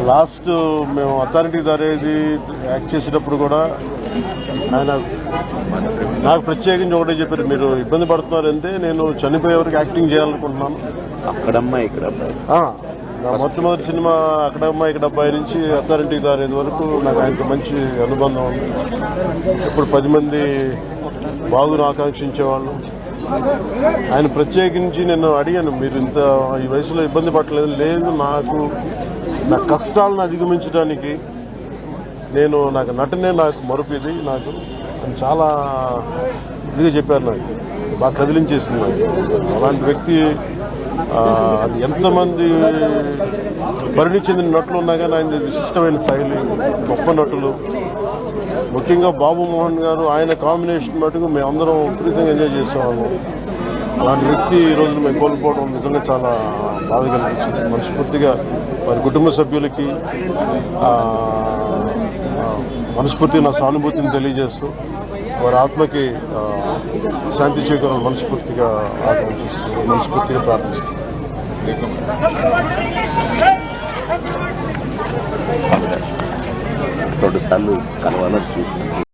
Last మేము authority దారేది act చేసేటప్పుడు కూడా ఆయన నాకు ప్రత్యేకించి ఒకటే చెప్పారు, మీరు ఇబ్బంది పడుతున్నారంటే నేను చనిపోయే వరకు యాక్టింగ్ చేయాలనుకుంటున్నాను. అక్కడమ్మాయి ఇక్కడ అబ్బాయి నా మొట్టమొదటి సినిమా అక్కడమ్మ ఇక్కడ అబ్బాయి నుంచి అథారిటీ దారేది వరకు నాకు ఆయనతో మంచి అనుబంధం ఉంది. ఇప్పుడు 10 మంది బాగును ఆకాంక్షించేవాళ్ళు. ఆయన ప్రత్యేకించి నేను అడిగాను, మీరు ఇంత ఈ వయసులో ఇబ్బంది పడలేదు. లేదు, నా కష్టాలను అధిగమించడానికి నాకు నటనే నాకు మరుపుది నాకు అని చాలా ఇదిగా చెప్పారు. నాకు బాగా కదిలించేసింది. నాకు అలాంటి వ్యక్తి అది ఎంతమంది పరిణి చెందిన నటులు ఉన్నా కానీ ఆయన విశిష్టమైన శైలి, గొప్ప నటులు, ముఖ్యంగా బాబు మోహన్ గారు ఆయన కాంబినేషన్ మటుకు మేమందరం విపరీతంగా ఎంజాయ్ చేసేవాళ్ళం. అలాంటి వ్యక్తి ఈ రోజు మేము కోల్పోవడం నిజంగా చాలా బాధ కలిగించింది. మనస్ఫూర్తిగా వారి కుటుంబ సభ్యులకి మనస్ఫూర్తిగా నా సానుభూతిని తెలియజేస్తూ వారి ఆత్మకి శాంతి చేకూరాలని మనస్ఫూర్తిగా ఆకాంక్షిస్తూ మనస్ఫూర్తిగా ప్రార్థిస్తూ 2 సార్లు కలవాలని